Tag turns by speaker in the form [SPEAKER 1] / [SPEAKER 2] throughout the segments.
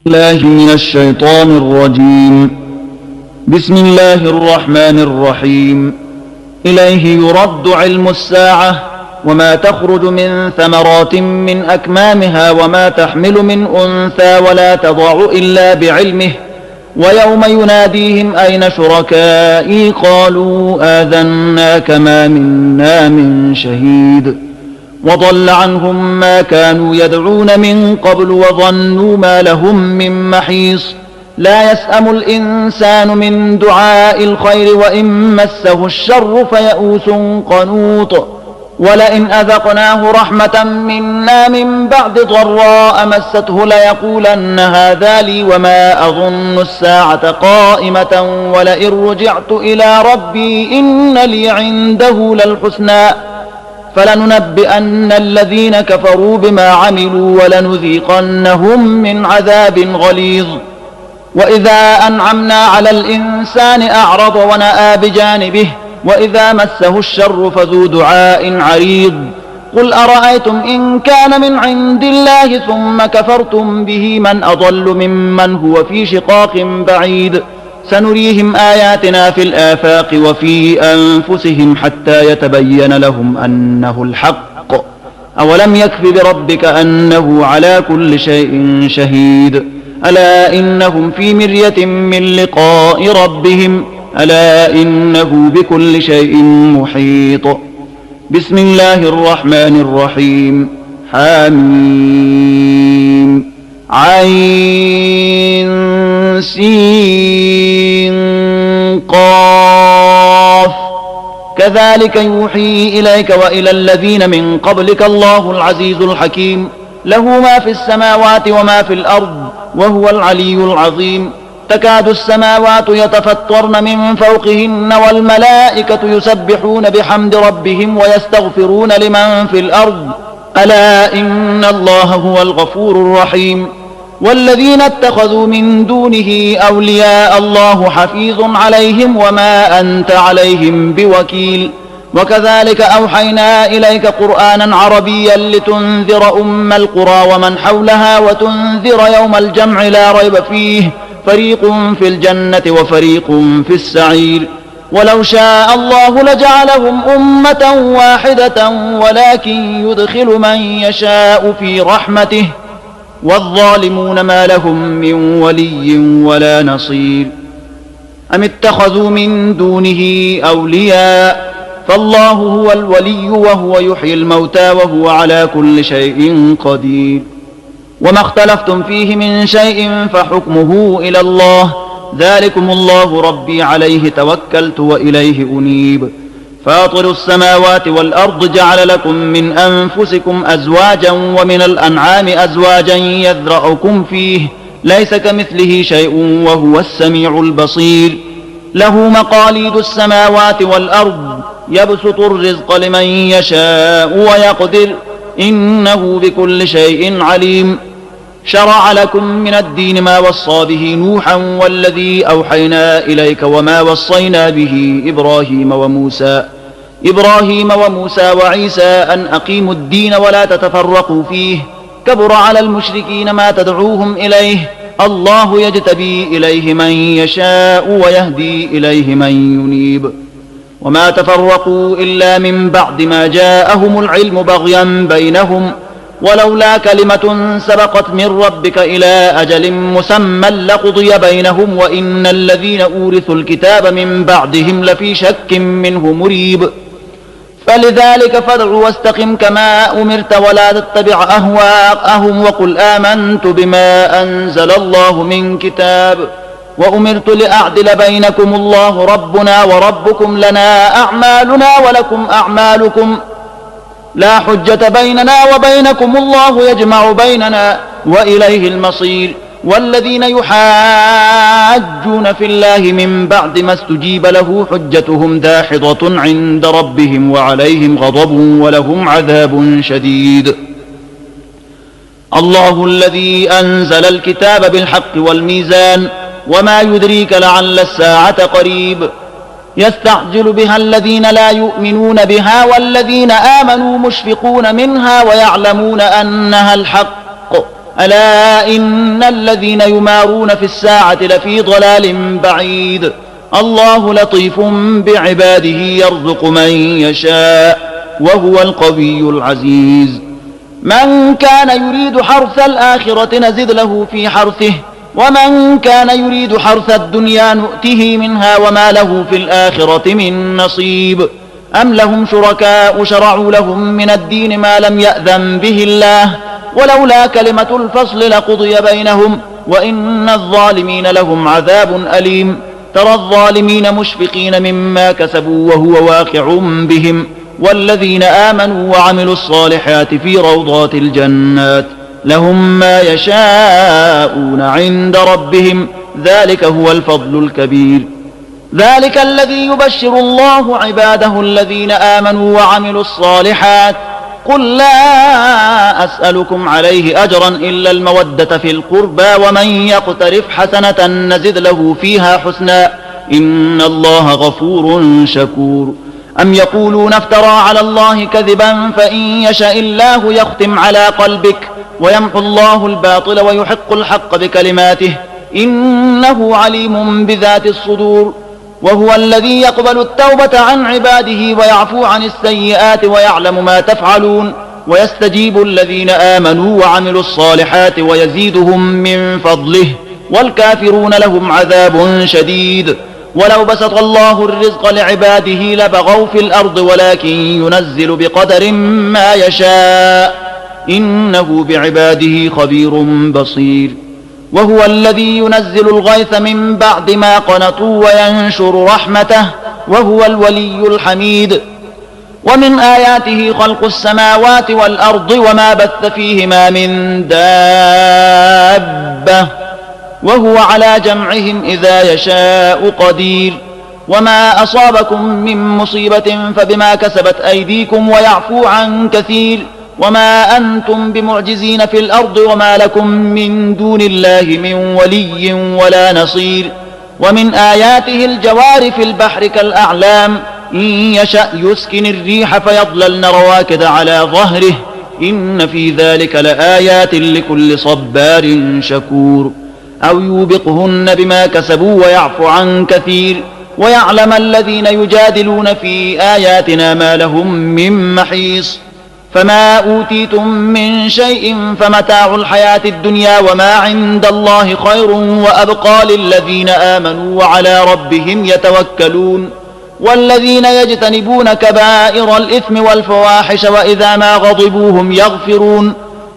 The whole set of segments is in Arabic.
[SPEAKER 1] الله من الشيطان الرجيم. بسم الله الرحمن الرحيم. إليه يرد علم الساعة وما تخرج من ثمرات من أكمامها وما تحمل من أنثى ولا تضع إلا بعلمه ويوم يناديهم أين شركائي قالوا آذناك ما منا من شهيد وضل عنهم ما كانوا يدعون من قبل وظنوا ما لهم من محيص لا يسأم الإنسان من دعاء الخير وإن مسه الشر فيئوس قنوط ولئن أذقناه رحمة منا من بعد ضراء مسته ليقولن هذا لي وما أظن الساعة قائمة ولئن رجعت إلى ربي إن لي عنده للحسنى فلننبئن الذين كفروا بما عملوا ولنذيقنهم من عذاب غليظ. وإذا أنعمنا على الإنسان أعرض ونأى بجانبه وإذا مسه الشر فذو دعاء عريض. قل أرأيتم إن كان من عند الله ثم كفرتم به من أضل ممن هو في شقاق بعيد سنريهم آياتنا في الآفاق وفي أنفسهم حتى يتبين لهم أنه الحق أولم يكف بربك أنه على كل شيء شهيد ألا إنهم في مرية من لقاء ربهم ألا إنه بكل شيء محيط. بسم الله الرحمن الرحيم. حميم عين سين قاف كذلك يوحي إليك وإلى الذين من قبلك الله العزيز الحكيم له ما في السماوات وما في الأرض وهو العلي العظيم. تكاد السماوات يتفطرن من فوقهن والملائكة يسبحون بحمد ربهم ويستغفرون لمن في الأرض ألا إن الله هو الغفور الرحيم. والذين اتخذوا من دونه أولياء الله حفيظ عليهم وما أنت عليهم بوكيل. وكذلك أوحينا إليك قرآنا عربيا لتنذر أم القرى ومن حولها وتنذر يوم الجمع لا ريب فيه فريق في الجنة وفريق في السعير. ولو شاء الله لجعلهم أمة واحدة ولكن يدخل من يشاء في رحمته والظالمون ما لهم من ولي ولا نصير. أم اتخذوا من دونه أولياء فالله هو الولي وهو يحيي الموتى وهو على كل شيء قدير. وما اختلفتم فيه من شيء فحكمه إلى الله ذلكم الله ربي عليه توكلت وإليه أنيب. فاطر السماوات والأرض جعل لكم من أنفسكم أزواجا ومن الأنعام أزواجا يذرأكم فيه ليس كمثله شيء وهو السميع البصير. له مقاليد السماوات والأرض يبسط الرزق لمن يشاء ويقدر إنه بكل شيء عليم. شرع لكم من الدين ما وصى به نوحا والذي أوحينا إليك وما وصينا به إبراهيم وموسى وعيسى أن أقيموا الدين ولا تتفرقوا فيه كبر على المشركين ما تدعوهم إليه الله يجتبي إليه من يشاء ويهدي إليه من ينيب. وما تفرقوا إلا من بعد ما جاءهم العلم بغيا بينهم ولولا كلمة سبقت من ربك إلى أجل مسمى لقضي بينهم وإن الذين أورثوا الكتاب من بعدهم لفي شك منه مريب. فلذلك فادع واستقم كما أمرت ولا تتبع أهواءهم وقل آمنت بما أنزل الله من كتاب وأمرت لأعدل بينكم الله ربنا وربكم لنا أعمالنا ولكم أعمالكم لا حجة بيننا وبينكم الله يجمع بيننا وإليه المصير. والذين يحاجون في الله من بعد ما استجيب له حجتهم داحضة عند ربهم وعليهم غضب ولهم عذاب شديد. الله الذي أنزل الكتاب بالحق والميزان وما يدريك لعل الساعة قريب. يستعجل بها الذين لا يؤمنون بها والذين آمنوا مشفقون منها ويعلمون أنها الحق ألا إن الذين يمارون في الساعة لفي ضلال بعيد الله لطيف بعباده يرزق من يشاء وهو القوي العزيز من كان يريد حرث الآخرة نزد له في حرثه ومن كان يريد حرث الدنيا نؤته منها وما له في الآخرة من نصيب أم لهم شركاء شرعوا لهم من الدين ما لم يأذن به الله ولولا كلمة الفصل لقضي بينهم وإن الظالمين لهم عذاب أليم ترى الظالمين مشفقين مما كسبوا وهو واقع بهم والذين آمنوا وعملوا الصالحات في روضات الجنات لهم ما يشاءون عند ربهم ذلك هو الفضل الكبير ذلك الذي يبشر الله عباده الذين آمنوا وعملوا الصالحات قل لا أسألكم عليه أجرا إلا المودة في القربى ومن يقترف حسنة نزد له فيها حسنا إن الله غفور شكور أم يقولون افترى على الله كذبا فإن يشاء الله يختم على قلبك ويمحو الله الباطل ويحق الحق بكلماته إنه عليم بذات الصدور وهو الذي يقبل التوبة عن عباده ويعفو عن السيئات ويعلم ما تفعلون ويستجيب الذين آمنوا وعملوا الصالحات ويزيدهم من فضله والكافرون لهم عذاب شديد ولو بسط الله الرزق لعباده لبغوا في الأرض ولكن ينزل بقدر ما يشاء إنه بعباده خبير بصير وهو الذي ينزل الغيث من بعد ما قنطوا وينشر رحمته وهو الولي الحميد ومن آياته خلق السماوات والأرض وما بث فيهما من دابة وهو على جمعهم إذا يشاء قدير وما أصابكم من مصيبة فبما كسبت أيديكم ويعفو عن كثير وما أنتم بمعجزين في الأرض وما لكم من دون الله من ولي ولا نصير ومن آياته الجوار في البحر كالأعلام إن يشأ يسكن الريح فيظللن رواكد على ظهره إن في ذلك لآيات لكل صبار شكور أو يوبقهن بما كسبوا ويعفو عن كثير ويعلم الذين يجادلون في آياتنا ما لهم من محيص فما أوتيتم من شيء فمتاع الحياة الدنيا وما عند الله خير وأبقى للذين آمنوا وعلى ربهم يتوكلون والذين يجتنبون كبائر الإثم والفواحش وإذا ما غضبوا هم يغفرون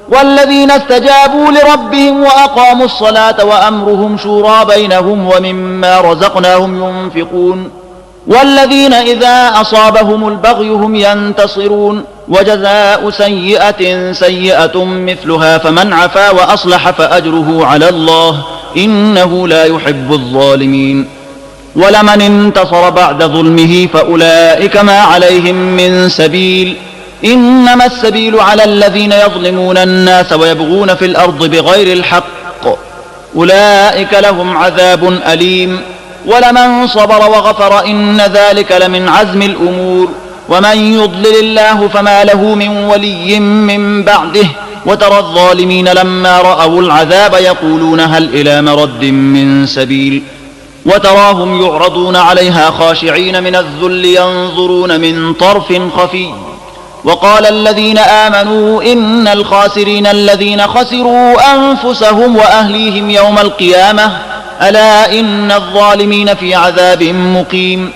[SPEAKER 1] والذين استجابوا لربهم وأقاموا الصلاة وأمرهم شورى بينهم ومما رزقناهم ينفقون والذين إذا أصابهم البغي هم ينتصرون وجزاء سيئة سيئة مثلها فمن عفا وأصلح فأجره على الله إنه لا يحب الظالمين ولمن انتصر بعد ظلمه فأولئك ما عليهم من سبيل إنما السبيل على الذين يظلمون الناس ويبغون في الأرض بغير الحق أولئك لهم عذاب أليم ولمن صبر وغفر إن ذلك لمن عزم الأمور ومن يضلل الله فما له من ولي من بعده وترى الظالمين لما رأوا العذاب يقولون هل إلى مرد من سبيل وتراهم يعرضون عليها خاشعين من الذل ينظرون من طرف خفي وقال الذين آمنوا إن الخاسرين الذين خسروا أنفسهم وأهليهم يوم القيامة ألا إن الظالمين في عذاب مقيم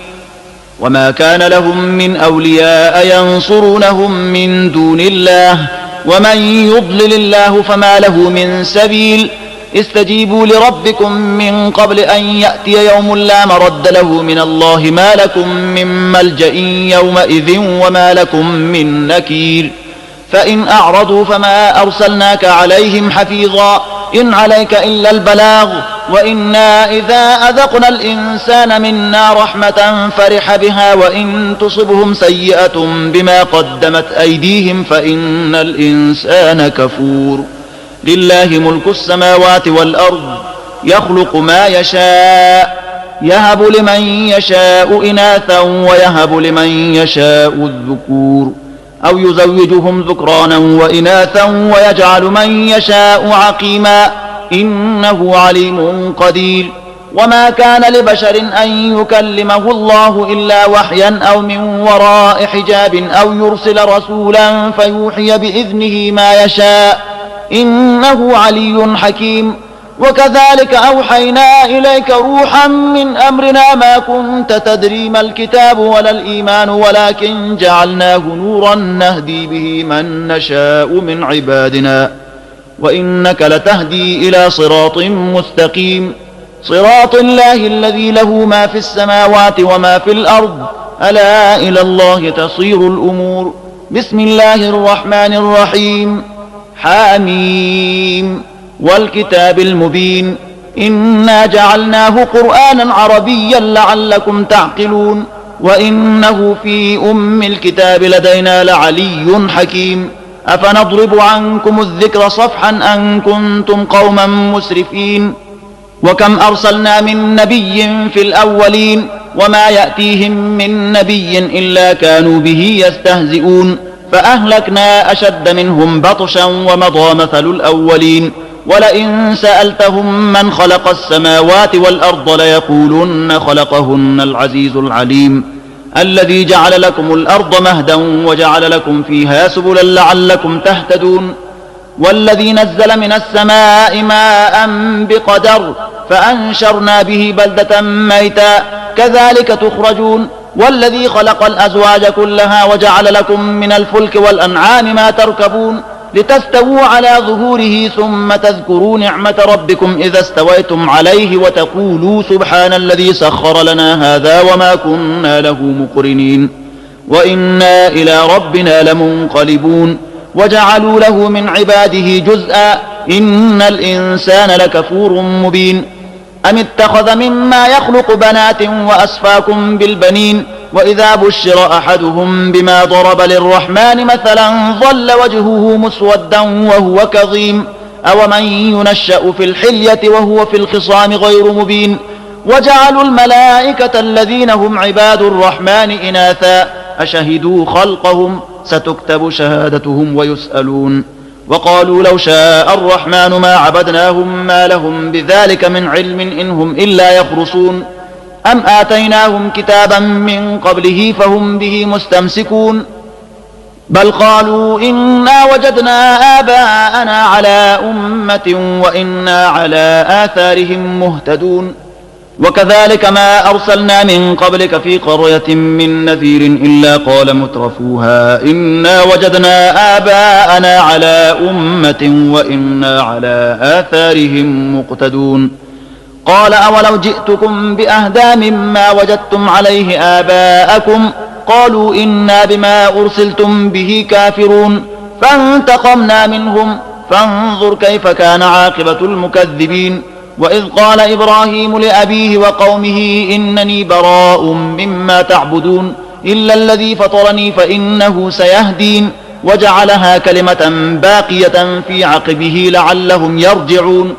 [SPEAKER 1] وما كان لهم من أولياء ينصرونهم من دون الله ومن يضلل الله فما له من سبيل استجيبوا لربكم من قبل أن يأتي يوم لا مرد له من الله ما لكم من ملجأ يومئذ وما لكم من نكير فإن أعرضوا فما أرسلناك عليهم حفيظا إن عليك إلا البلاغ وإنا إذا أذقنا الإنسان منا رحمة فرح بها وإن تصبهم سيئة بما قدمت أيديهم فإن الإنسان كفور لله ملك السماوات والأرض يخلق ما يشاء يهب لمن يشاء إناثا ويهب لمن يشاء الذكور أو يزوجهم ذكرانا وإناثا ويجعل من يشاء عقيما إنه عليم قدير. وما كان لبشر أن يكلمه الله إلا وحيا أو من وراء حجاب أو يرسل رسولا فيوحي بإذنه ما يشاء إنه علي حكيم. وكذلك أوحينا إليك روحا من أمرنا ما كنت تدري ما الكتاب ولا الإيمان ولكن جعلناه نورا نهدي به من نشاء من عبادنا وإنك لتهدي إلى صراط مستقيم صراط الله الذي له ما في السماوات وما في الأرض ألا إلى الله تصير الأمور. بسم الله الرحمن الرحيم حاميم والكتاب المبين إنا جعلناه قرآنا عربيا لعلكم تعقلون وإنه في أم الكتاب لدينا لعلي حكيم. أفنضرب عنكم الذكر صفحا أن كنتم قوما مسرفين وكم أرسلنا من نبي في الأولين وما يأتيهم من نبي إلا كانوا به يستهزئون فأهلكنا أشد منهم بطشا ومضى مثل الأولين ولئن سألتهم من خلق السماوات والأرض ليقولن خلقهن العزيز العليم الذي جعل لكم الأرض مهدا وجعل لكم فيها سبلا لعلكم تهتدون والذي نزل من السماء ماء بقدر فأنشرنا به بلدة ميتا كذلك تخرجون والذي خلق الأزواج كلها وجعل لكم من الفلك والأنعام ما تركبون لتستووا على ظهوره ثم تذكروا نعمة ربكم إذا استويتم عليه وتقولوا سبحان الذي سخر لنا هذا وما كنا له مقرنين وإنا إلى ربنا لمنقلبون وجعلوا له من عباده جزءا إن الإنسان لكفور مبين أم اتخذ مما يخلق بنات وأسفاكم بالبنين وإذا بشر أحدهم بما ضرب للرحمن مثلا ظل وجهه مسودا وهو كظيم أومن ينشأ في الحلية وهو في الخصام غير مبين وجعلوا الملائكة الذين هم عباد الرحمن إناثا أشهدوا خلقهم ستكتب شهادتهم ويسألون وقالوا لو شاء الرحمن ما عبدناهم ما لهم بذلك من علم إن هم إلا يخرصون أم آتيناهم كتابا من قبله فهم به مستمسكون بل قالوا إنا وجدنا آباءنا على أمة وإنا على آثارهم مهتدون وكذلك ما أرسلنا من قبلك في قرية من نذير إلا قال مترفوها إنا وجدنا آباءنا على أمة وإنا على آثارهم مقتدون قال أولو جئتكم بأهدى مما وجدتم عليه آباءكم قالوا إنا بما أرسلتم به كافرون فانتقمنا منهم فانظر كيف كان عاقبة المكذبين وإذ قال إبراهيم لأبيه وقومه إنني براء مما تعبدون إلا الذي فطرني فإنه سيهدين وجعلها كلمة باقية في عقبه لعلهم يرجعون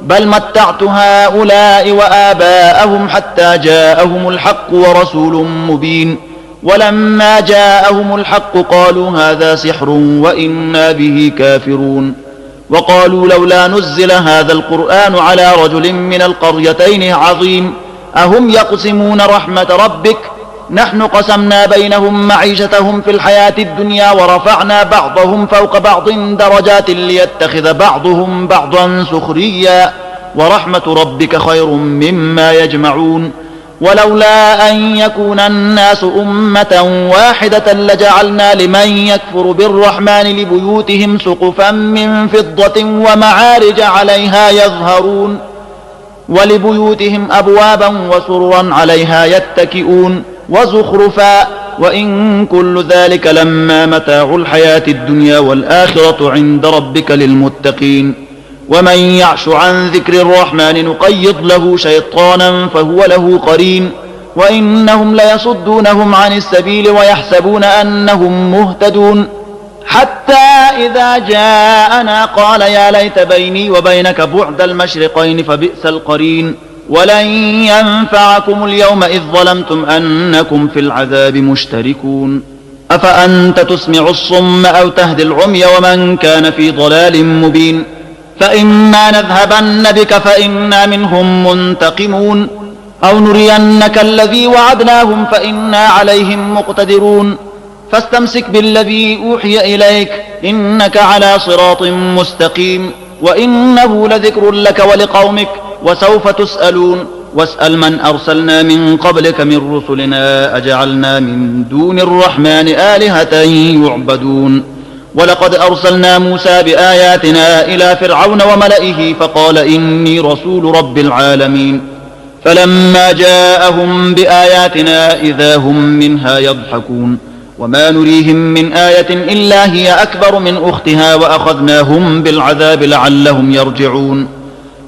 [SPEAKER 1] بل متعت هؤلاء وآباءهم حتى جاءهم الحق ورسول مبين ولما جاءهم الحق قالوا هذا سحر وإنا به كافرون وقالوا لولا نزل هذا القرآن على رجل من القريتين عظيم أهم يقسمون رحمة ربك نحن قسمنا بينهم معيشتهم في الحياة الدنيا ورفعنا بعضهم فوق بعض درجات ليتخذ بعضهم بعضا سخريا ورحمة ربك خير مما يجمعون ولولا أن يكون الناس أمة واحدة لجعلنا لمن يكفر بالرحمن لبيوتهم سقفا من فضة ومعارج عليها يظهرون ولبيوتهم أبوابا وسررا عليها يتكئون وزخرفا وإن كل ذلك لما متاع الحياة الدنيا والآخرة عند ربك للمتقين ومن يعش عن ذكر الرحمن نقيض له شيطانا فهو له قرين وإنهم ليصدونهم عن السبيل ويحسبون أنهم مهتدون حتى إذا جاءنا قال يا ليت بيني وبينك بعد المشرقين فبئس القرين ولن ينفعكم اليوم إذ ظلمتم أنكم في العذاب مشتركون أفأنت تسمع الصم أو تهدي العمي ومن كان في ضلال مبين فإما نذهبن بك فإنا منهم منتقمون أو نرينك الذي وعدناهم فإنا عليهم مقتدرون فاستمسك بالذي أوحي إليك إنك على صراط مستقيم وإنه لذكر لك ولقومك وسوف تسألون واسأل من أرسلنا من قبلك من رسلنا أجعلنا من دون الرحمن آلهة يعبدون ولقد أرسلنا موسى بآياتنا إلى فرعون وملئه فقال إني رسول رب العالمين فلما جاءهم بآياتنا إذا هم منها يضحكون وما نريهم من آية إلا هي أكبر من أختها وأخذناهم بالعذاب لعلهم يرجعون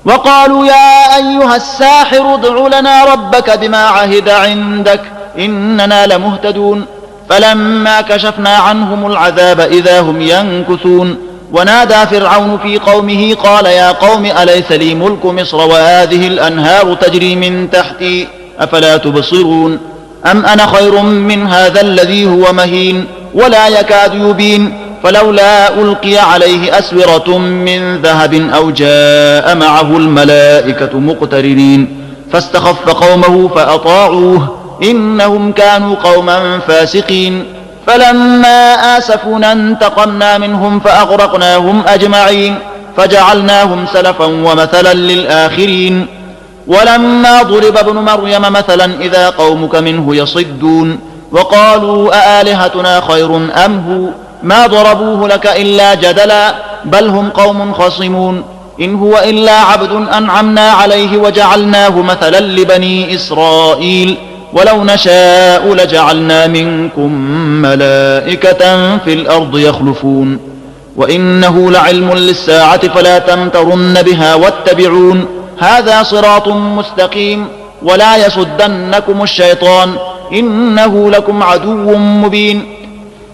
[SPEAKER 1] وقالوا يا أيها الساحر ادع لنا ربك بما عهد عندك إننا لمهتدون فلما كشفنا عنهم العذاب إذا هم ينكثون ونادى فرعون في قومه قال يا قوم أليس لي ملك مصر وهذه الأنهار تجري من تحتي أفلا تبصرون أم أنا خير من هذا الذي هو مهين ولا يكاد يبين فلولا ألقي عليه أسورة من ذهب أو جاء معه الملائكة مقترنين فاستخف قومه فأطاعوه إنهم كانوا قوما فاسقين فلما آسفونا انتقمنا منهم فأغرقناهم أجمعين فجعلناهم سلفا ومثلا للآخرين ولما ضرب ابن مريم مثلا إذا قومك منه يصدون وقالوا أآلهتنا خير أم هو ما ضربوه لك إلا جدلا بل هم قوم خصمون إن هو إلا عبد أنعمنا عليه وجعلناه مثلا لبني إسرائيل ولو نشاء لجعلنا منكم ملائكة في الأرض يخلفون وإنه لعلم للساعة فلا تمترن بها واتبعون هذا صراط مستقيم ولا يصدنكم الشيطان إنه لكم عدو مبين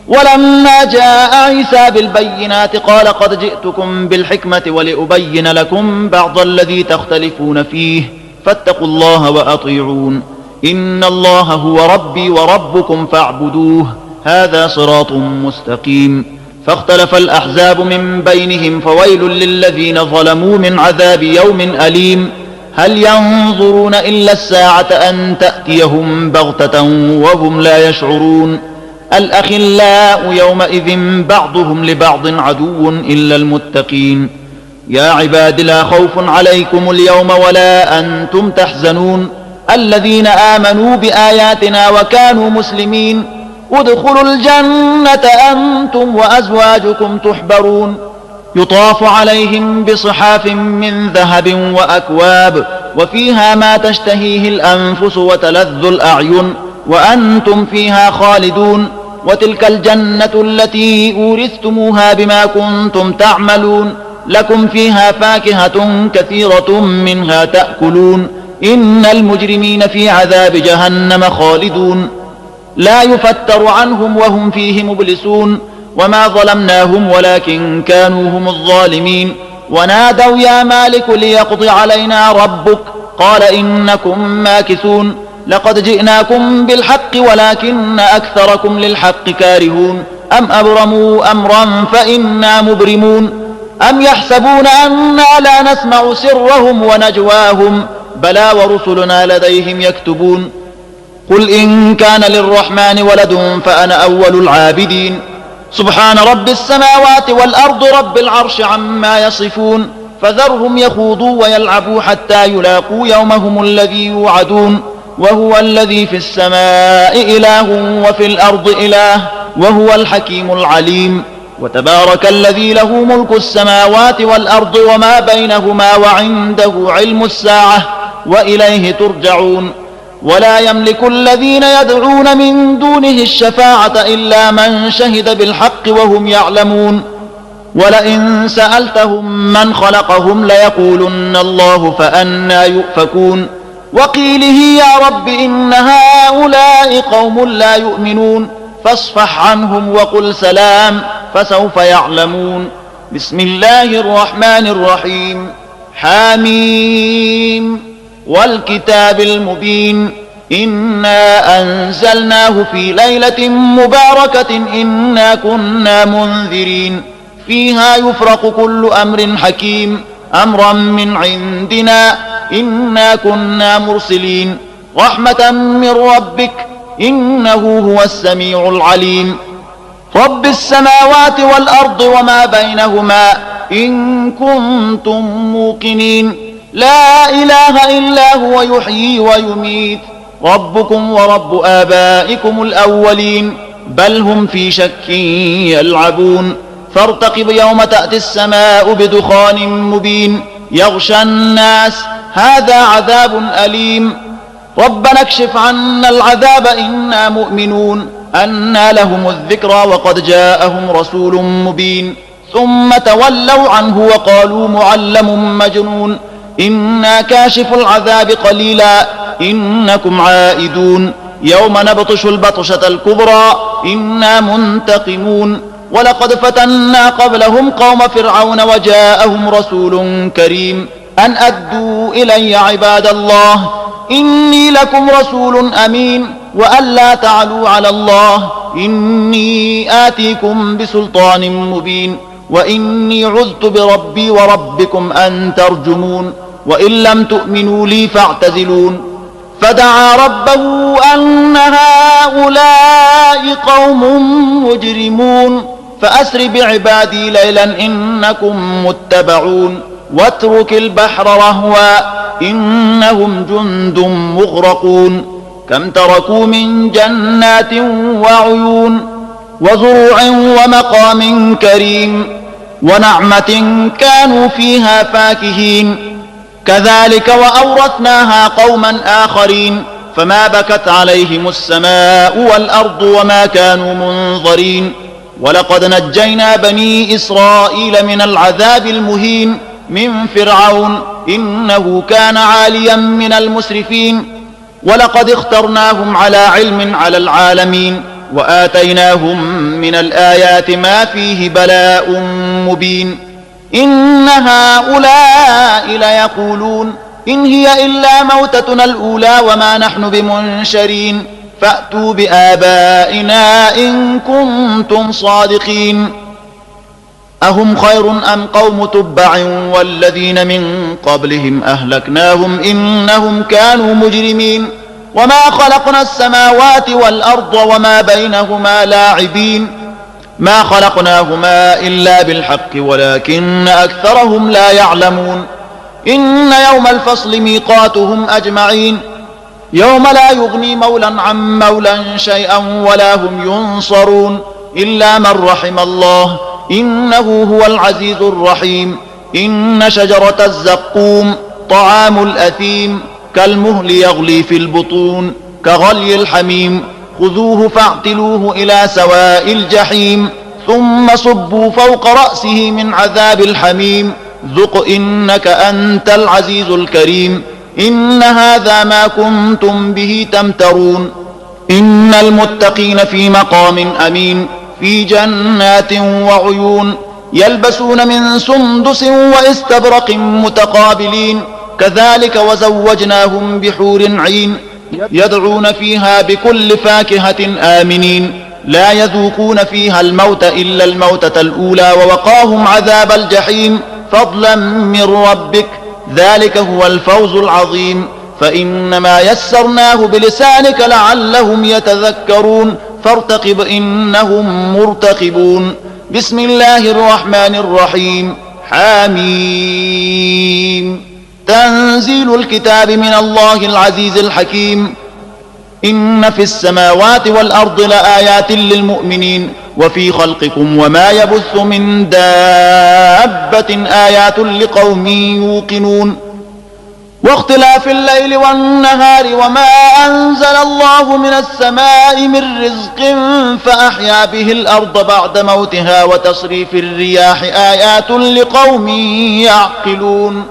[SPEAKER 1] ولما جاء عيسى بالبينات قال قد جئتكم بالحكمة ولأبين لكم بعض الذي تختلفون فيه فاتقوا الله وأطيعون إن الله هو ربي وربكم فاعبدوه هذا صراط مستقيم فاختلف الأحزاب من بينهم فويل للذين ظلموا من عذاب يوم أليم هل ينظرون إلا الساعة أن تأتيهم بغتة وهم لا يشعرون الأخلاء يومئذ بعضهم لبعض عدو إلا المتقين يا عباد لا خوف عليكم اليوم ولا أنتم تحزنون الذين آمنوا بآياتنا وكانوا مسلمين ادخلوا الجنة أنتم وأزواجكم تحبرون يطاف عليهم بصحاف من ذهب وأكواب وفيها ما تشتهيه الأنفس وتلذ الأعين وأنتم فيها خالدون وتلك الجنة التي أورثتموها بما كنتم تعملون لكم فيها فاكهة كثيرة منها تأكلون إن المجرمين في عذاب جهنم خالدون لا يفتر عنهم وهم فيه مبلسون وما ظلمناهم ولكن كانوا هم الظالمين ونادوا يا مالك ليقضي علينا ربك قال إنكم ماكثون لقد جئناكم بالحق ولكن أكثركم للحق كارهون أم أبرموا أمرا فإنا مبرمون أم يحسبون أنا لا نسمع سرهم ونجواهم بلى ورسلنا لديهم يكتبون قل إن كان للرحمن ولد فأنا أول العابدين سبحان رب السماوات والأرض رب العرش عما يصفون فذرهم يخوضوا ويلعبوا حتى يلاقوا يومهم الذي يوعدون وهو الذي في السماء إله وفي الأرض إله وهو الحكيم العليم وتبارك الذي له ملك السماوات والأرض وما بينهما وعنده علم الساعة وإليه ترجعون ولا يملك الذين يدعون من دونه الشفاعة إلا من شهد بالحق وهم يعلمون ولئن سألتهم من خلقهم ليقولن الله فأنى يؤفكون وقيله يا رب إن هؤلاء قوم لا يؤمنون فاصفح عنهم وقل سلام فسوف يعلمون بسم الله الرحمن الرحيم حميم والكتاب المبين إنا أنزلناه في ليلة مباركة إنا كنا منذرين فيها يفرق كل أمر حكيم أمرا من عندنا إنا كنا مرسلين رحمة من ربك إنه هو السميع العليم رب السماوات والأرض وما بينهما إن كنتم موقنين لا إله إلا هو يحيي ويميت ربكم ورب آبائكم الأولين بل هم في شك يلعبون فارتقب يوم تأتي السماء بدخان مبين يغشى الناس هذا عذاب أليم ربنا اكشف عنا العذاب إنا مؤمنون أنى لهم الذكرى وقد جاءهم رسول مبين ثم تولوا عنه وقالوا معلم مجنون إنا كاشف العذاب قليلا إنكم عائدون يوم نبطش البطشة الكبرى إنا منتقمون ولقد فتنا قبلهم قوم فرعون وجاءهم رسول كريم أن أدوا إلي عباد الله إني لكم رسول أمين وأن لا تعلوا على الله إني آتيكم بسلطان مبين وإني عذت بربي وربكم أن ترجمون وإن لم تؤمنوا لي فاعتزلون فدعا ربه أن هؤلاء قوم مجرمون فأسر بعبادي ليلا إنكم متبعون واترك البحر رهوا إنهم جند مغرقون كم تركوا من جنات وعيون وزروع ومقام كريم ونعمة كانوا فيها فاكهين كذلك وأورثناها قوما آخرين فما بكت عليهم السماء والأرض وما كانوا منظرين ولقد نجينا بني إسرائيل من العذاب المهين من فرعون إنه كان عاليا من المسرفين ولقد اخترناهم على علم على العالمين وآتيناهم من الآيات ما فيه بلاء مبين إن هؤلاء ليقولون إن هي إلا موتتنا الأولى وما نحن بمنشرين فأتوا بآبائنا إن كنتم صادقين أهم خير أم قوم تبع والذين من قبلهم أهلكناهم إنهم كانوا مجرمين وما خلقنا السماوات والأرض وما بينهما لاعبين ما خلقناهما إلا بالحق ولكن أكثرهم لا يعلمون إن يوم الفصل ميقاتهم أجمعين يوم لا يغني مولا عن مولا شيئا ولا هم ينصرون إلا من رحم الله إنه هو العزيز الرحيم إن شجرة الزقوم طعام الأثيم كالمهل يغلي في البطون كغلي الحميم خذوه فاعتلوه إلى سواء الجحيم ثم صبوا فوق رأسه من عذاب الحميم ذق إنك أنت العزيز الكريم إن هذا ما كنتم به تمترون إن المتقين في مقام أمين في جنات وعيون يلبسون من سندس واستبرق متقابلين كذلك وزوجناهم بحور عين يدعون فيها بكل فاكهة آمنين لا يذوقون فيها الموت إلا الموتة الأولى ووقاهم عذاب الجحيم فضلا من ربك ذلك هو الفوز العظيم فإنما يسرناه بلسانك لعلهم يتذكرون فارتقب إنهم مرتقبون بسم الله الرحمن الرحيم حميم تنزيل الكتاب من الله العزيز الحكيم إن في السماوات والأرض لآيات للمؤمنين وفي خلقكم وما يبث من دابة آيات لقوم يوقنون واختلاف الليل والنهار وما أنزل الله من السماء من رزق فأحيا به الأرض بعد موتها وتصريف الرياح آيات لقوم يعقلون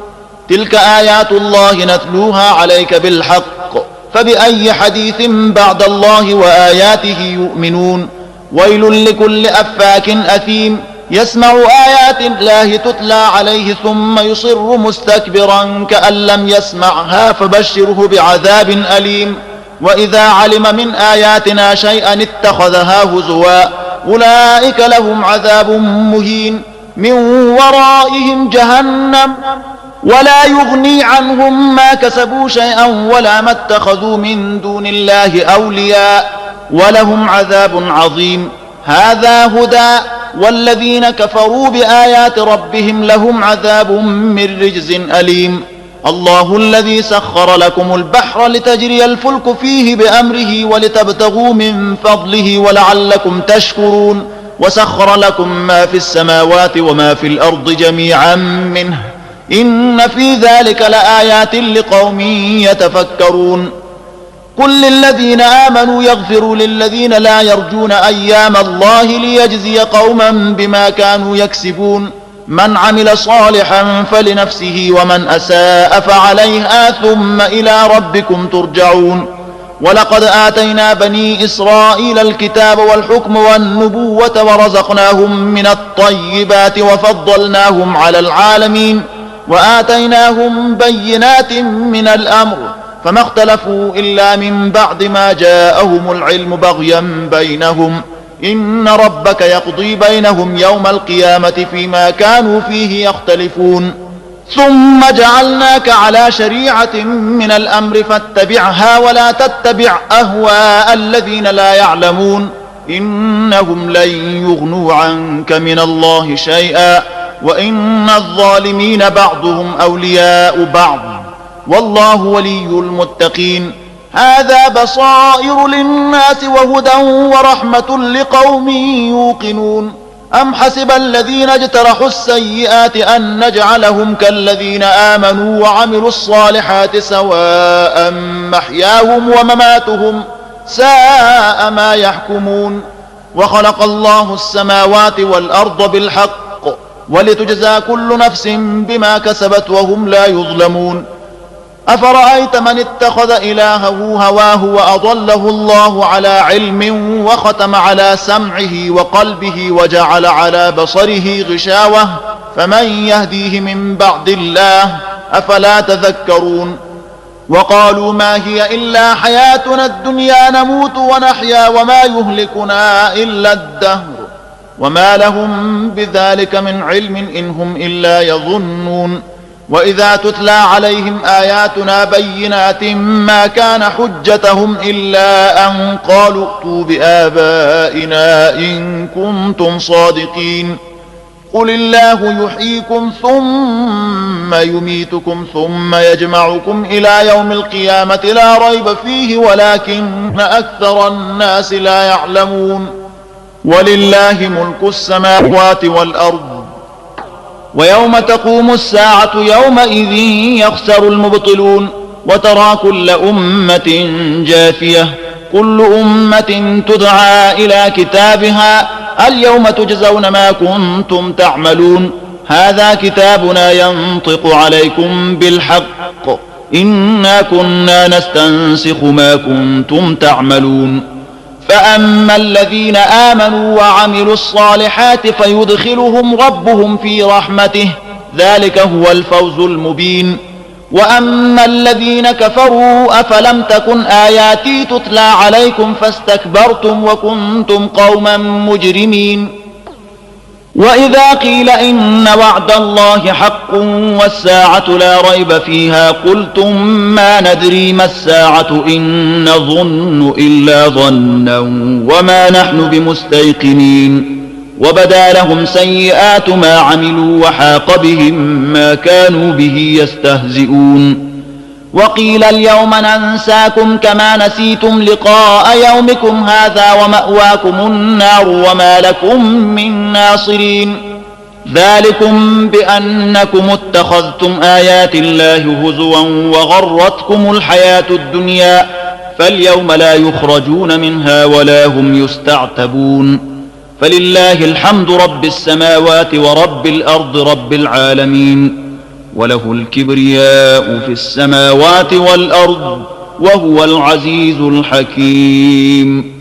[SPEAKER 1] تلك آيات الله نتلوها عليك بالحق فبأي حديث بعد الله وآياته يؤمنون ويل لكل أفاك أثيم يسمع آيات الله تتلى عليه ثم يصر مستكبرا كأن لم يسمعها فبشره بعذاب أليم وإذا علم من آياتنا شيئا اتخذها هزوا أولئك لهم عذاب مهين من ورائهم جهنم ولا يغني عنهم ما كسبوا شيئا ولا ما اتخذوا من دون الله أولياء ولهم عذاب عظيم. هذا هدى والذين كفروا بآيات ربهم لهم عذاب من رجز أليم. الله الذي سخر لكم البحر لتجري الفلك فيه بأمره ولتبتغوا من فضله ولعلكم تشكرون وسخر لكم ما في السماوات وما في الأرض جميعا منه إن في ذلك لآيات لقوم يتفكرون. قل للذين آمنوا يغفروا للذين لا يرجون أيام الله ليجزي قوما بما كانوا يكسبون من عمل صالحا فلنفسه ومن أساء فعليها ثم إلى ربكم ترجعون. ولقد آتينا بني إسرائيل الكتاب والحكم والنبوة ورزقناهم من الطيبات وفضلناهم على العالمين وآتيناهم بينات من الأمر فما اختلفوا إلا من بعد ما جاءهم العلم بغيا بينهم إن ربك يقضي بينهم يوم القيامة فيما كانوا فيه يختلفون. ثم جعلناك على شريعة من الأمر فاتبعها ولا تتبع أهواء الذين لا يعلمون إنهم لن يغنوا عنك من الله شيئا وإن الظالمين بعضهم أولياء بعض والله ولي المتقين. هذا بصائر للناس وهدى ورحمة لقوم يوقنون. أم حسب الذين اجترحوا السيئات أن نجعلهم كالذين آمنوا وعملوا الصالحات سواء محياهم ومماتهم ساء ما يحكمون. وخلق الله السماوات والأرض بالحق ولتجزى كل نفس بما كسبت وهم لا يظلمون. أفرأيت من اتخذ إلهه هواه وأضله الله على علم وختم على سمعه وقلبه وجعل على بصره غشاوة فمن يهديه من بعد الله أفلا تذكرون. وقالوا ما هي إلا حياتنا الدنيا نموت ونحيا وما يهلكنا إلا الدهر وما لهم بذلك من علم إن هم إلا يظنون. وإذا تتلى عليهم آياتنا بينات ما كان حجتهم إلا أن قالوا ائتوا بآبائنا إن كنتم صادقين. قل الله يحييكم ثم يميتكم ثم يجمعكم إلى يوم القيامة لا ريب فيه ولكن أكثر الناس لا يعلمون. ولله ملك السماوات والأرض ويوم تقوم الساعة يومئذ يخسر المبطلون. وترى كل أمة جاثية كل أمة تدعى إلى كتابها اليوم تجزون ما كنتم تعملون هذا كتابنا ينطق عليكم بالحق إنا كنا نستنسخ ما كنتم تعملون. فأما الذين آمنوا وعملوا الصالحات فيدخلهم ربهم في رحمته ذلك هو الفوز المبين. وأما الذين كفروا أفلم تكن آياتي تتلى عليكم فاستكبرتم وكنتم قوما مجرمين. وإذا قيل إن وعد الله حق والساعة لا ريب فيها قلتم ما ندري ما الساعة إن نظن إلا ظنا وما نحن بمستيقنين. وبدا لهم سيئات ما عملوا وحاق بهم ما كانوا به يستهزئون. وقيل اليوم ننساكم كما نسيتم لقاء يومكم هذا ومأواكم النار وما لكم من ناصرين. ذلكم بأنكم اتخذتم آيات الله هزوا وغرتكم الحياة الدنيا فاليوم لا يخرجون منها ولا هم يستعتبون. فلله الحمد رب السماوات ورب الأرض رب العالمين وله الكبرياء في السماوات والأرض وهو العزيز الحكيم.